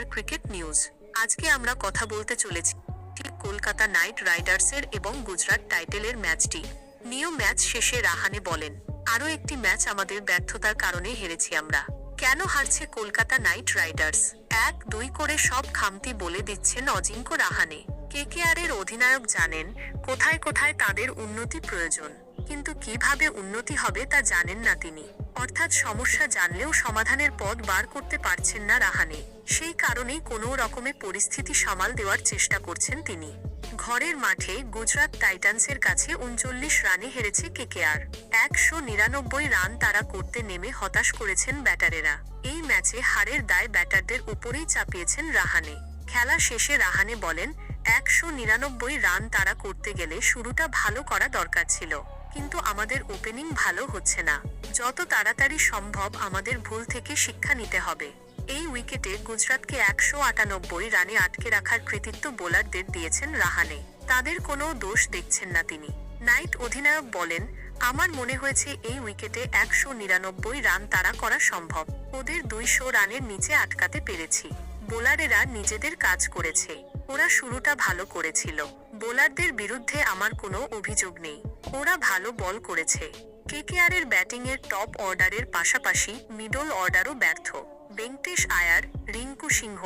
Cricket news. আজকে আমরা কথা বলতে চলেছি কলকাতা নাইট রাইডার্সের এবং গুজরাট টাইটেলের ম্যাচটি নিয়ে। ম্যাচ শেষে রাহানে বলেন, আরও একটি ম্যাচ আমাদের ব্যর্থতার কারণে হেরেছি আমরা। কেন হারছে কলকাতা নাইট রাইডার্স? 1-2 করে সব খামতি বলে দিচ্ছেন অজিঙ্ক্য রাহানে। কেকেআরের অধিনায়ক জানেন কোথায় কোথায় তাদের উন্নতি প্রয়োজন, কিন্তু কিভাবে উন্নতি হবে তা জানেন না তিনি। অর্থাৎ সমস্যা জানলেও সমাধানের পথ বার করতে পারছেন না রাহানে। সেই কারণেই কোনো রকমে পরিস্থিতি সামাল দেওয়ার চেষ্টা করছেন তিনি। ঘরের মাঠে গুজরাট টাইটান্সের কাছে 39 রানে হেরেছে কেকেআর। 199 রান তারা করতে নেমে হতাশ করেছেন ব্যাটারেরা। এই ম্যাচে হারের দায় ব্যাটারদের উপরেই চাপিয়েছেন রাহানে। খেলা শেষে রাহানে বলেন, 199 রান তারা করতে গেলে শুরুটা ভালো করা দরকার ছিল, কিন্তু আমাদের ওপেনিং ভালো হচ্ছে না। যত তাড়াতাড়ি সম্ভব আমাদের ভুল থেকে শিক্ষা নিতে হবে। এই উইকেটে গুজরাটকে 198 রানে আটকে রাখার কৃতিত্ব বোলারদের দিয়েছেন রাহানে। তাদের কোনো দোষ দেখছেন না তিনি। নাইট অধিনায়ক বলেন, আমার মনে হয়েছে এই উইকেটে 199 রান তাড়া করা সম্ভব। ওদের 200 রানের নিচে আটকাতে পেরেছি। বোলারেরা নিজেদের কাজ করেছে। ওরা শুরুটা ভালো করেছিল। বোলারদের বিরুদ্ধে আমার কোনো অভিযোগ নেই। ওরা ভালো বল করেছে। কেকেআরের ব্যাটিংয়ের টপ অর্ডারের পাশাপাশি মিডল অর্ডারও ব্যর্থ। ভেঙ্কটেশ আয়ার, রিঙ্কু সিংহ,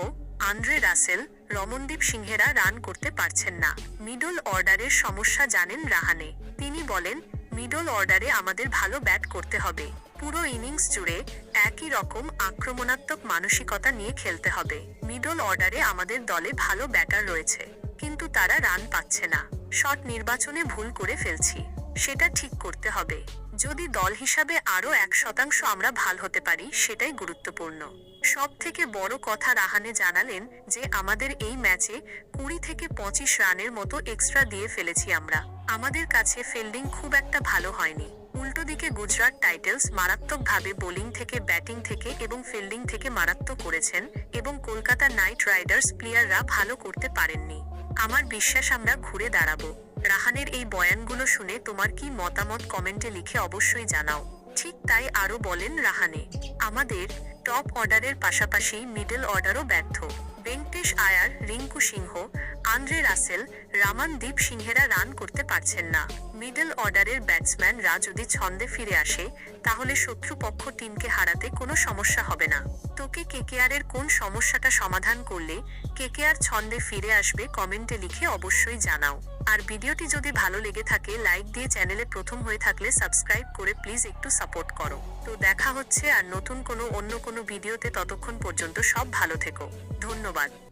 আন্দ্রে রাসেল, রমনদীপ সিংহেরা রান করতে পারছেন না। মিডল অর্ডারের সমস্যা জানেন রাহানে। তিনি বলেন, মিডল অর্ডারে আমাদের ভালো ব্যাট করতে হবে। পুরো ইনিংস জুড়ে একই রকম আক্রমণাত্মক মানসিকতা নিয়ে খেলতে হবে। মিডল অর্ডারে আমাদের দলে ভালো ব্যাটার রয়েছে, কিন্তু তারা রান পাচ্ছে না। শট নির্বাচনে ভুল করে ফেলছি, সেটা ঠিক করতে হবে। যদি দল হিসাবে আরও 1% আমরা ভাল হতে পারি, সেটাই গুরুত্বপূর্ণ। সব থেকে বড় কথা রাহানে জানালেন যে আমাদের এই ম্যাচে 20 থেকে 25 রানের মতো এক্সট্রা দিয়ে ফেলেছি আমরা। আমাদের কাছে ফিল্ডিং খুব একটা ভালো হয়নি। উল্টো দিকে গুজরাট টাইটেলস মারাত্মকভাবে বোলিং থেকে, ব্যাটিং থেকে এবং ফিল্ডিং থেকে মারাত্মক করেছেন এবং কলকাতা নাইট রাইডার্স প্লেয়াররা ভালো করতে পারেননি। আমার বিশ্বাস আমরা ঘুরে দাঁড়াবো। রাহানের এই বয়ানগুলো শুনে তোমার কি মতামত কমেন্টে লিখে অবশ্যই জানাও। ঠিক তাই আরও বলেন রাহানে, আমাদের টপ অর্ডারের পাশাপাশি মিডল অর্ডারও ব্যর্থ। ভেঙ্কটেশ আয়ার, রিঙ্কু সিংহ, আন্দ্রে রাসেল, রমনদীপ সিংহেরা রান করতে পারছেন না। মিডল অর্ডারের ব্যাটসম্যানরা যদি ছন্দে ফিরে আসে, তাহলে শত্রুপক্ষ টিমকে হারাতে কোনো সমস্যা হবে না। তোকে কেকেআরের কোন সমস্যাটা সমাধান করলে কেকেআর ছন্দে ফিরে আসবে কমেন্টে লিখে অবশ্যই জানাও। আর ভিডিওটি যদি ভালো লেগে থাকে লাইক দিয়ে, চ্যানেলে প্রথম হয়ে থাকলে সাবস্ক্রাইব করে প্লিজ একটু সাপোর্ট করো। তো দেখা হচ্ছে আর নতুন অন্য কোনো ভিডিওতে। ততক্ষণ পর্যন্ত সব ভালো থেকো। ধন্যবাদ।